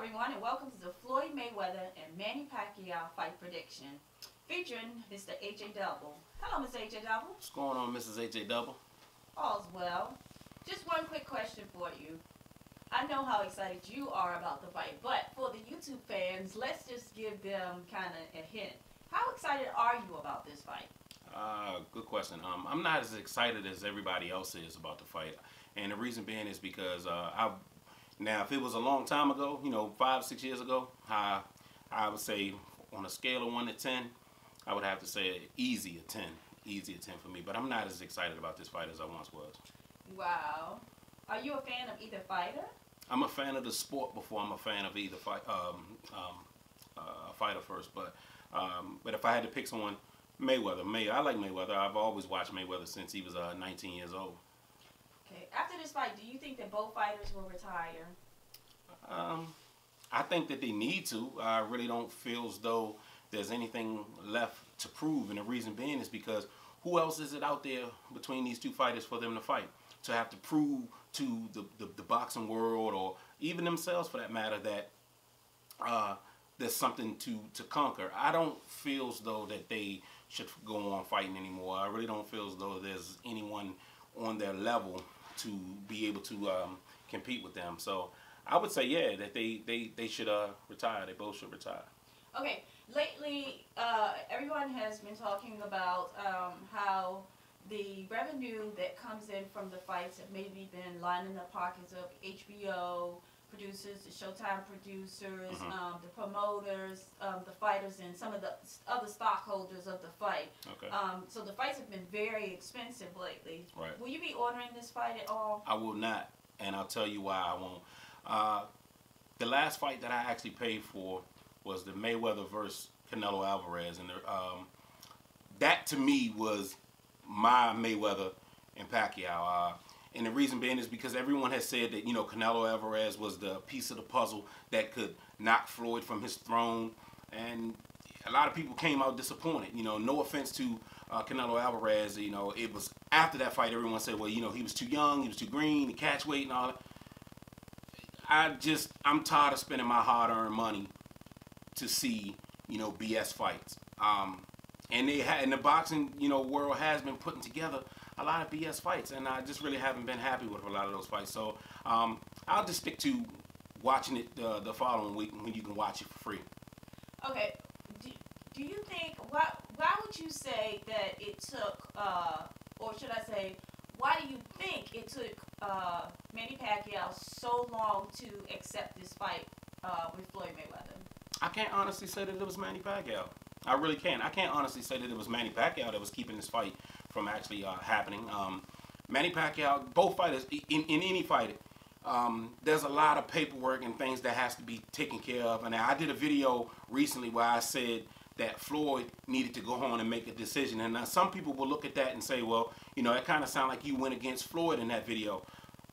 everyone, and welcome to the Floyd Mayweather and Manny Pacquiao fight prediction, featuring Mr. H.A. Double. Hello, Mr. H.A. Double. What's going on, Mrs. H.A. Double? All's well. Just one quick question for you. I know how excited you are about the fight, but for the YouTube fans, let's just give them kind of a hint. How excited are you about this fight? Good question. I'm not as excited as everybody else is about the fight, and the reason being is because now, if it was a long time ago, 5, 6 years ago, I would say on a scale of 1 to 10, I would have to say easy a 10 for me. But I'm not as excited about this fight as I once was. Wow. Are you a fan of either fighter? I'm a fan of the sport before I'm a fan of either fighter first. But if I had to pick someone, Mayweather. I like Mayweather. I've always watched Mayweather since he was 19 years old. Okay. After this fight, do you think that both fighters will retire? I think that they need to. I really don't feel as though there's anything left to prove, and the reason being is because who else is it out there between these two fighters for them to fight? To have to prove to the boxing world, or even themselves for that matter, that there's something to conquer. I don't feel as though that they should go on fighting anymore. I really don't feel as though there's anyone on their level to be able to compete with them. So I would say, yeah, that they should retire. They both should retire. Okay. Lately, everyone has been talking about how the revenue that comes in from the fights have maybe been lining the pockets of HBO producers, the Showtime producers, the promoters, the fighters, and some of the other stockholders of the fight. Okay. So the fights have been very expensive lately. Right. Will you be ordering this fight at all? I will not, and I'll tell you why I won't. The last fight that I actually paid for was the Mayweather versus Canelo Alvarez, and that to me was my Mayweather and Pacquiao. And the reason being is because everyone has said that, Canelo Alvarez was the piece of the puzzle that could knock Floyd from his throne. And a lot of people came out disappointed. No offense to Canelo Alvarez. It was after that fight, everyone said, well, he was too young, he was too green, the catch weight and all that. I'm tired of spending my hard-earned money to see, BS fights. And the boxing, world has been putting together a lot of BS fights, and I just really haven't been happy with a lot of those fights. So I'll just stick to watching it the following week when you can watch it for free. Okay. Do you think, why would you say that it took, or should I say, why do you think it took Manny Pacquiao so long to accept this fight with Floyd Mayweather? I can't honestly say that it was Manny Pacquiao. I really can't. I can't honestly say that it was Manny Pacquiao that was keeping this fight from actually happening. Manny Pacquiao, both fighters, in any fight, there's a lot of paperwork and things that has to be taken care of. And I did a video recently where I said that Floyd needed to go home and make a decision. And some people will look at that and say, well, it kind of sounded like you went against Floyd in that video.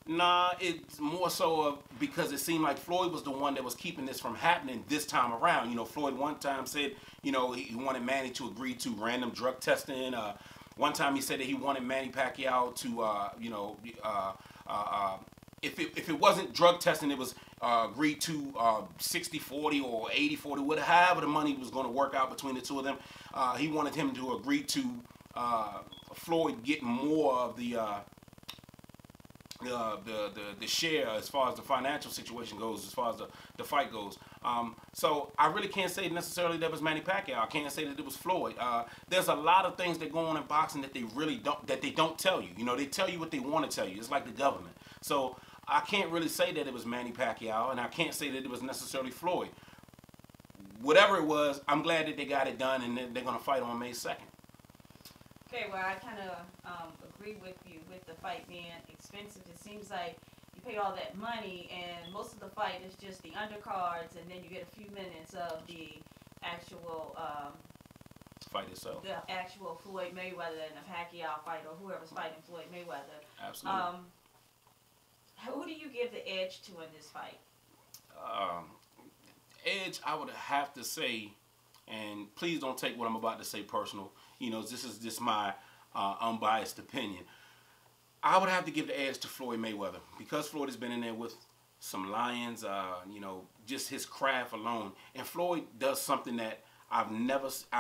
Nah, it's more so because it seemed like Floyd was the one that was keeping this from happening this time around. Floyd one time said, he wanted Manny to agree to random drug testing. One time he said that he wanted Manny Pacquiao to, if it wasn't drug testing, it was agreed to 60-40 or 80-40, however the money was going to work out between the two of them. He wanted him to agree to Floyd getting more of the share as far as the financial situation goes, as far as the fight goes. So I really can't say necessarily that was Manny Pacquiao. I can't say that it was Floyd. There's a lot of things that go on in boxing that they really don't tell you. They tell you what they want to tell you. It's like the government. So I can't really say that it was Manny Pacquiao, and I can't say that it was necessarily Floyd. Whatever it was, I'm glad that they got it done, and they're going to fight on May 2nd. Okay, well, I kind of agree with you with the fight being expensive. It seems like you pay all that money, and most of the fight is just the undercards, and then you get a few minutes of the actual fight itself. The actual Floyd Mayweather and the Pacquiao fight, or whoever's fighting Floyd Mayweather. Absolutely. Who do you give the edge to in this fight? Edge, I would have to say, and please don't take what I'm about to say personal. This is just my unbiased opinion. I would have to give the edge to Floyd Mayweather because Floyd has been in there with some lions, you know, just his craft alone. And Floyd does something that I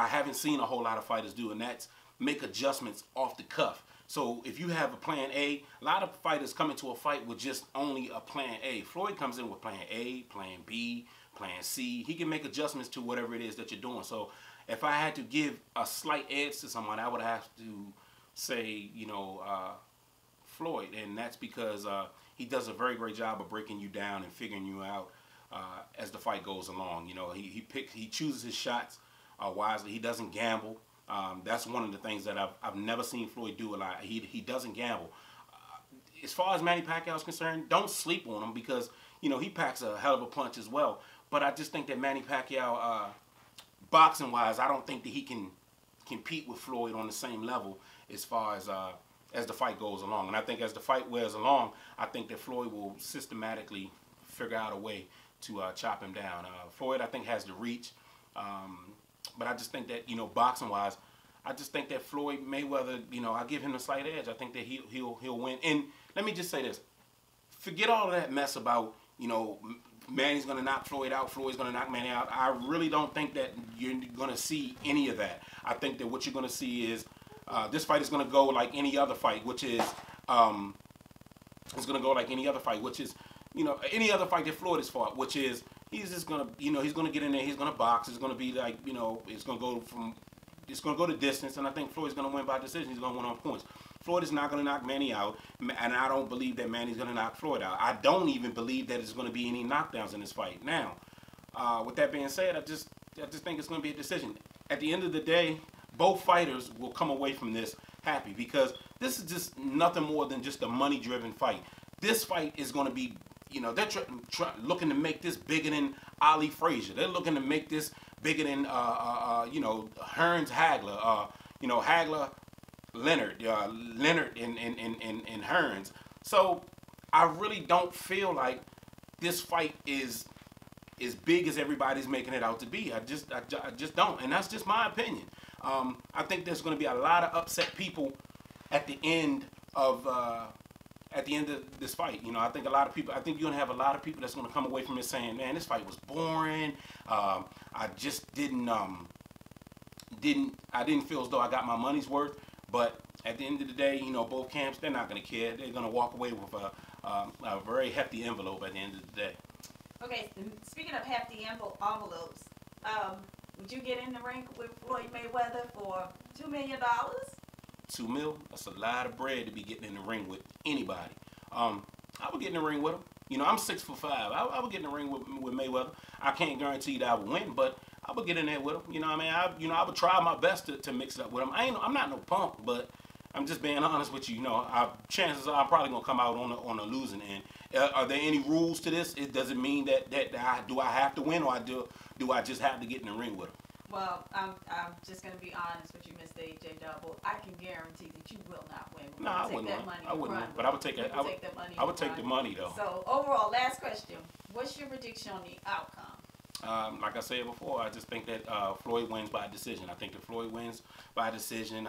haven't seen a whole lot of fighters do, and that's make adjustments off the cuff. So if you have a plan A lot of fighters come into a fight with just only a plan A. Floyd comes in with plan A, plan B, plan C. He can make adjustments to whatever it is that you're doing. So if I had to give a slight edge to someone, I would have to say, you know, Floyd, and that's because he does a very great job of breaking you down and figuring you out as the fight goes along. You know, he chooses his shots wisely. He doesn't gamble. That's one of the things that I've never seen Floyd do a lot. He doesn't gamble. As far as Manny Pacquiao is concerned, don't sleep on him because, you know, he packs a hell of a punch as well. But I just think that Manny Pacquiao, boxing-wise, I don't think that he can compete with Floyd on the same level as far as the fight goes along. And I think as the fight wears along, I think that Floyd will systematically figure out a way to chop him down. Floyd, I think, has the reach. But I just think that, you know, boxing-wise, I just think that Floyd Mayweather, you know, I give him a slight edge. I think that he'll win. And let me just say this. Forget all of that mess about, you know, Manny's going to knock Floyd out, Floyd's going to knock Manny out. I really don't think that you're going to see any of that. I think that what you're going to see is this fight is going to go like any other fight, which is it's going to go like any other fight, which is, you know, any other fight that Floyd has fought, which is he's just going to, you know, he's going to get in there, he's going to box, it's going to be like, you know, it's going to go the distance, and I think Floyd's going to win by decision. He's going to win on points. Floyd is not going to knock Manny out, and I don't believe that Manny's going to knock Floyd out. I don't even believe that there's going to be any knockdowns in this fight. Now, with that being said, I just think it's going to be a decision. At the end of the day, both fighters will come away from this happy because this is just nothing more than just a money-driven fight. This fight is going to be, you know, they're looking to make this bigger than Ali Frazier. They're looking to make this bigger than, you know, Hearns Hagler, you know, Hagler, Leonard, Leonard and Hearns. So I really don't feel like this fight is as big as everybody's making it out to be. I just don't, and that's just my opinion. I think there's going to be a lot of upset people at the end of this fight. You know, I think a lot of people. I think you're going to have a lot of people that's going to come away from it saying, "Man, this fight was boring. I just didn't feel as though I got my money's worth." But at the end of the day, you know, both camps, they're not going to care. They're going to walk away with a very hefty envelope at the end of the day. Okay, speaking of hefty envelopes, would you get in the ring with Floyd Mayweather for $2 million? $2 million? That's a lot of bread to be getting in the ring with anybody. I would get in the ring with him. You know, I'm 6'5". I would get in the ring with Mayweather. I can't guarantee that I would win, but I would get in there with him. You know what I mean? I would try my best to mix it up with him. I'm not no punk, but I'm just being honest with you. You know, chances are I'm probably gonna come out on a losing end. Are there any rules to this? It doesn't mean that I have to win, or do I just have to get in the ring with him? Well, I'm just gonna be honest with you, Mr. AJ Double. I can guarantee that you will not win. No, I wouldn't win. I wouldn't win, but I would take it. I would take the money though. So overall, last question: what's your prediction on the outcome? Like I said before, I just think that Floyd wins by decision. I think that Floyd wins by decision.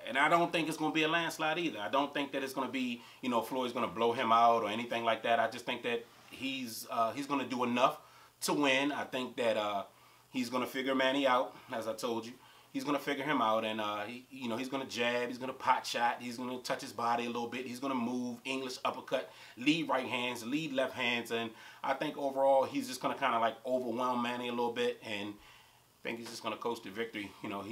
And I don't think it's going to be a landslide either. I don't think that it's going to be, you know, Floyd's going to blow him out or anything like that. I just think that he's going to do enough to win. I think that he's going to figure Manny out, as I told you. He's going to figure him out, and you know, he's going to jab, he's going to pot shot, he's going to touch his body a little bit, he's going to move, English uppercut, lead right hands, lead left hands, and I think overall he's just going to kind of like overwhelm Manny a little bit, and I think he's just going to coast to victory. You know,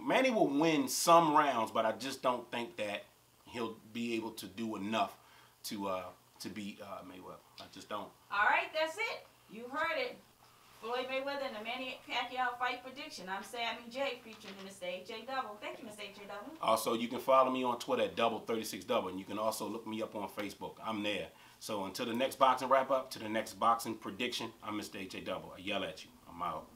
Manny will win some rounds, but I just don't think that he'll be able to do enough to beat Mayweather. I just don't. All right, that's it. You heard it. Floyd Mayweather and the Manny Pacquiao fight prediction. I'm Sammy J, featuring Mr. AJ Double. Thank you, Mr. AJ Double. Also, you can follow me on Twitter at double36double, and you can also look me up on Facebook. I'm there. So until the next boxing wrap up, to the next boxing prediction, I'm Mr. AJ Double. I yell at you. I'm out.